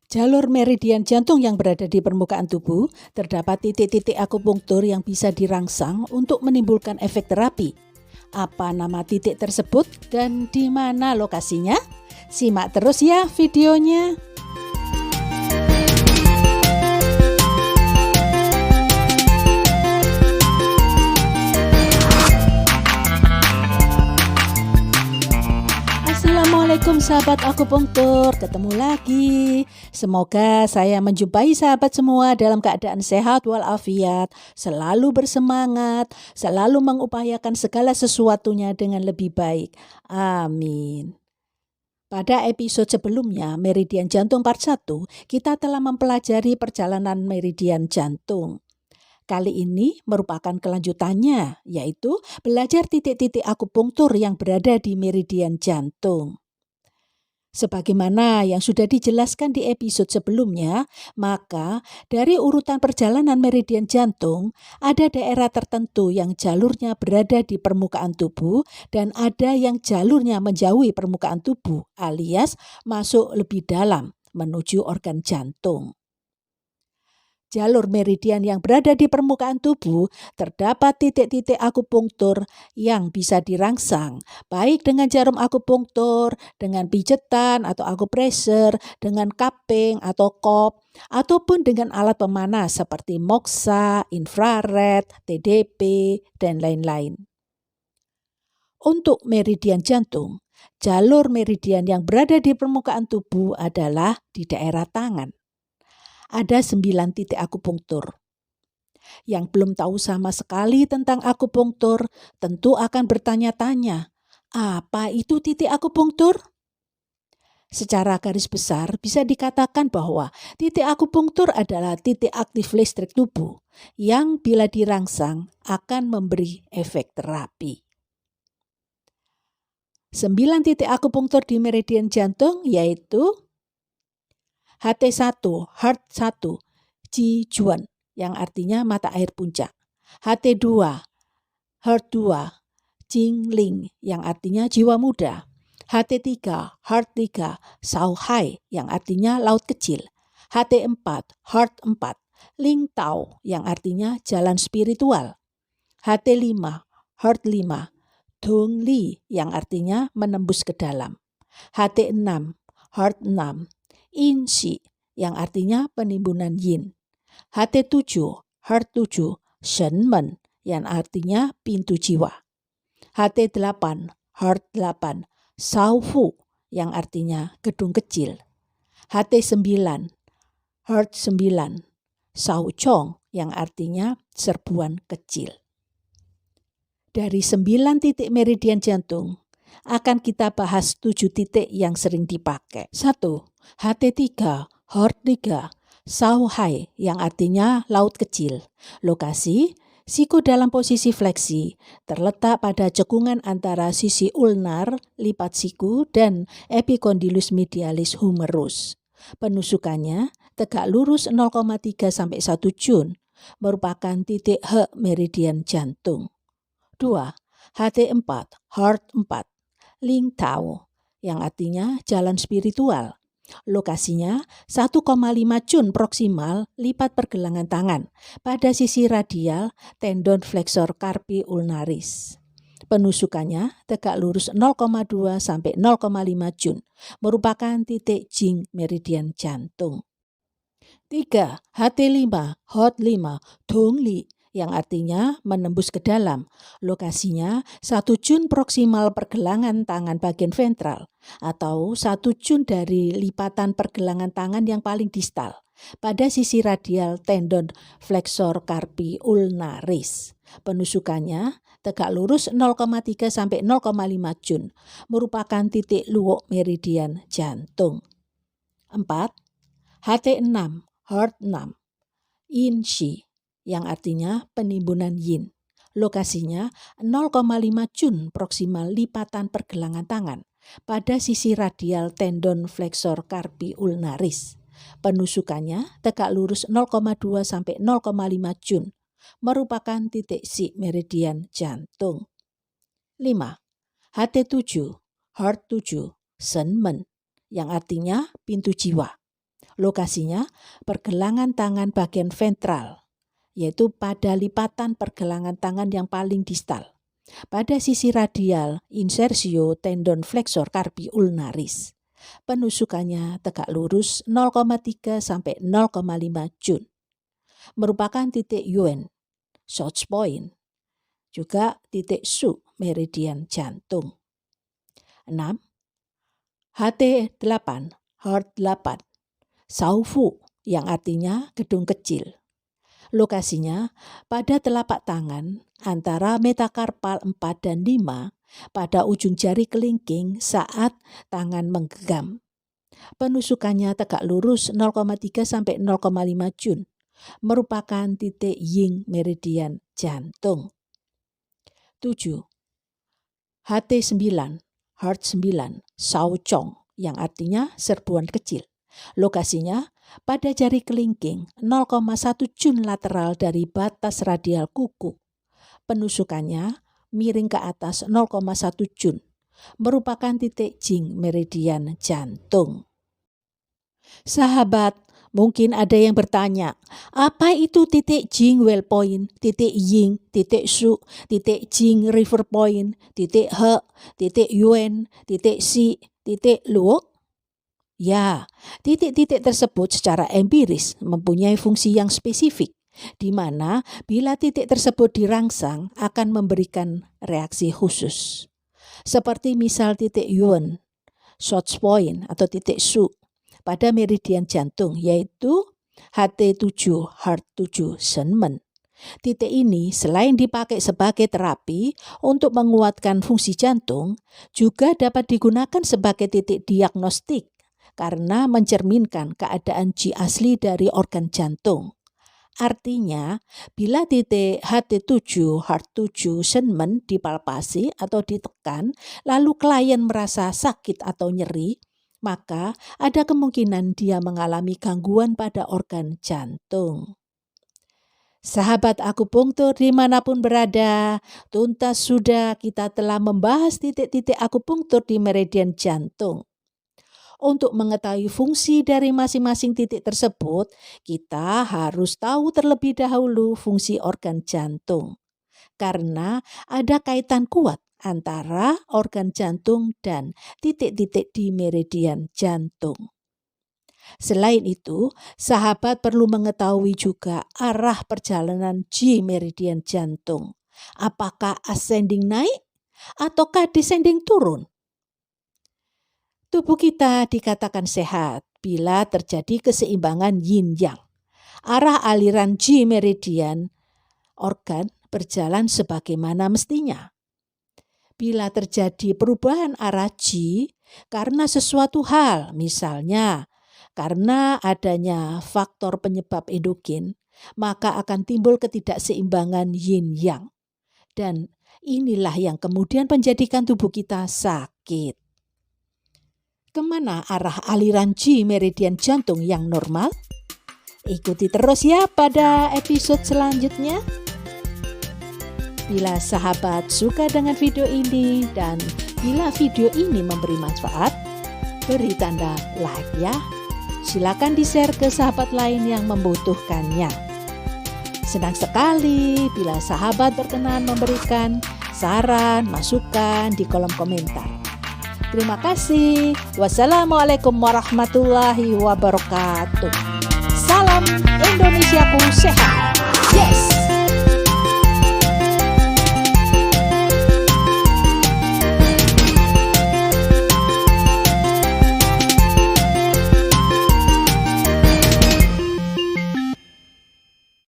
Jalur meridian jantung yang berada di permukaan tubuh, terdapat titik-titik akupunktur yang bisa dirangsang untuk menimbulkan efek terapi. Apa nama titik tersebut dan di mana lokasinya? Simak terus ya videonya. Assalamualaikum sahabat akupunktur, ketemu lagi. Semoga saya menjumpai sahabat semua dalam keadaan sehat walafiat, selalu bersemangat, selalu mengupayakan segala sesuatunya dengan lebih baik. Amin. Pada episode sebelumnya, Meridian Jantung Part 1, kita telah mempelajari perjalanan meridian jantung. Kali ini merupakan kelanjutannya, yaitu belajar titik-titik akupunktur yang berada di meridian jantung. Sebagaimana yang sudah dijelaskan di episode sebelumnya, maka dari urutan perjalanan meridian jantung, ada daerah tertentu yang jalurnya berada di permukaan tubuh dan ada yang jalurnya menjauhi permukaan tubuh alias masuk lebih dalam menuju organ jantung. Jalur meridian yang berada di permukaan tubuh terdapat titik-titik akupunktur yang bisa dirangsang, baik dengan jarum akupunktur, dengan pijetan atau akupressure, dengan cupping atau kop, ataupun dengan alat pemanas seperti moksa, infrared, TDP, dan lain-lain. Untuk meridian jantung, jalur meridian yang berada di permukaan tubuh adalah di daerah tangan. Ada 9 titik akupunktur. Yang belum tahu sama sekali tentang akupunktur tentu akan bertanya-tanya, apa itu titik akupunktur? Secara garis besar bisa dikatakan bahwa titik akupunktur adalah titik aktif listrik tubuh yang bila dirangsang akan memberi efek terapi. 9 titik akupunktur di meridian jantung yaitu HT1, Heart 1, Jijuan, yang artinya mata air puncak. HT2, Heart 2, Jingling, yang artinya jiwa muda. HT3, Heart 3, Shaohai, yang artinya laut kecil. HT4, Heart 4, Ling Tao, yang artinya jalan spiritual. HT5, Heart 5, Dong Li, yang artinya menembus ke dalam. HT6, Heart 6, Inshi, yang artinya penimbunan yin. HT7, Heart 7, Shenmen, yang artinya pintu jiwa. HT8, Heart 8, Shaofu, yang artinya gedung kecil. HT9, Heart 9, Shaochong, yang artinya serbuan kecil. Dari 9 titik meridian jantung, akan kita bahas 7 titik yang sering dipakai. 1. HT3, Heart 3, Shaohai, yang artinya laut kecil. Lokasi, siku dalam posisi fleksi, terletak pada cekungan antara sisi ulnar, lipat siku, dan epicondylus medialis humerus. Penusukannya tegak lurus 0,3-1 jun, merupakan titik H meridian jantung. 2. HT4, Heart 4, Ling Tao, yang artinya jalan spiritual. Lokasinya 1,5 jun proksimal lipat pergelangan tangan pada sisi radial tendon flexor carpi ulnaris. Penusukannya tegak lurus 0,2-0,5 jun, merupakan titik Jing meridian jantung. 3. HT5, Heart 5, Dong Li, yang artinya menembus ke dalam. Lokasinya 1 jun proksimal pergelangan tangan bagian ventral atau 1 jun dari lipatan pergelangan tangan yang paling distal pada sisi radial tendon flexor carpi ulnaris. Penusukannya tegak lurus 0,3-0,5 jun, merupakan titik luwuk meridian jantung. 4. HT6, Heart 6, Inshi, yang artinya penimbunan yin. Lokasinya 0,5 jun proksimal lipatan pergelangan tangan pada sisi radial tendon flexor carpi ulnaris. Penusukannya tegak lurus 0,2-0,5 jun, merupakan titik si meridian jantung. 5. HT7, Heart 7, Shenmen, yang artinya pintu jiwa. Lokasinya pergelangan tangan bagian ventral, yaitu pada lipatan pergelangan tangan yang paling distal. Pada sisi radial, insersio tendon flexor carpi ulnaris. Penusukannya tegak lurus 0,3 sampai 0,5 Jun. Merupakan titik Yuen, short point, juga titik Su, meridian jantung. 6. HT8, Heart 8, Saufu, yang artinya gedung kecil. Lokasinya pada telapak tangan antara metakarpal 4 dan 5 pada ujung jari kelingking saat tangan menggenggam. Penusukannya tegak lurus 0,3 sampai 0,5 Jun, merupakan titik Ying meridian jantung. 7. HT9, Heart 9, Sauchong, yang artinya serbuan kecil. Lokasinya pada jari kelingking 0,1 Jun lateral dari batas radial kuku. Penusukannya miring ke atas 0,1 Jun, merupakan titik Jing meridian jantung. Sahabat, mungkin ada yang bertanya, apa itu titik Jing well point, titik Ying, titik Su, titik Jing river point, titik He, titik Yuen, titik Si, titik Luo? Ya, titik-titik tersebut secara empiris mempunyai fungsi yang spesifik, di mana bila titik tersebut dirangsang akan memberikan reaksi khusus. Seperti misal titik Yuen, short point atau titik Su pada meridian jantung, yaitu HT7, Heart 7, Shenmen. Titik ini selain dipakai sebagai terapi untuk menguatkan fungsi jantung, juga dapat digunakan sebagai titik diagnostik karena mencerminkan keadaan Qi asli dari organ jantung. Artinya, bila titik HT7, Heart 7, Shenmen dipalpasi atau ditekan, lalu klien merasa sakit atau nyeri, maka ada kemungkinan dia mengalami gangguan pada organ jantung. Sahabat akupunktur dimanapun berada, tuntas sudah kita telah membahas titik-titik akupunktur di meridian jantung. Untuk mengetahui fungsi dari masing-masing titik tersebut, kita harus tahu terlebih dahulu fungsi organ jantung. Karena ada kaitan kuat antara organ jantung dan titik-titik di meridian jantung. Selain itu, sahabat perlu mengetahui juga arah perjalanan Qi meridian jantung. Apakah ascending naik ataukah descending turun? Tubuh kita dikatakan sehat bila terjadi keseimbangan yin-yang. Arah aliran Qi meridian organ berjalan sebagaimana mestinya. Bila terjadi perubahan arah Qi karena sesuatu hal, misalnya karena adanya faktor penyebab endogen, maka akan timbul ketidakseimbangan yin-yang. Dan inilah yang kemudian menjadikan tubuh kita sakit. Kemana arah aliran Qi meridian jantung yang normal? Ikuti terus ya pada episode selanjutnya. Bila sahabat suka dengan video ini dan bila video ini memberi manfaat, beri tanda like ya. Silakan di-share ke sahabat lain yang membutuhkannya. Senang sekali bila sahabat berkenan memberikan saran, masukan di kolom komentar. Terima kasih. Wassalamualaikum warahmatullahi wabarakatuh. Salam Indonesiaku sehat.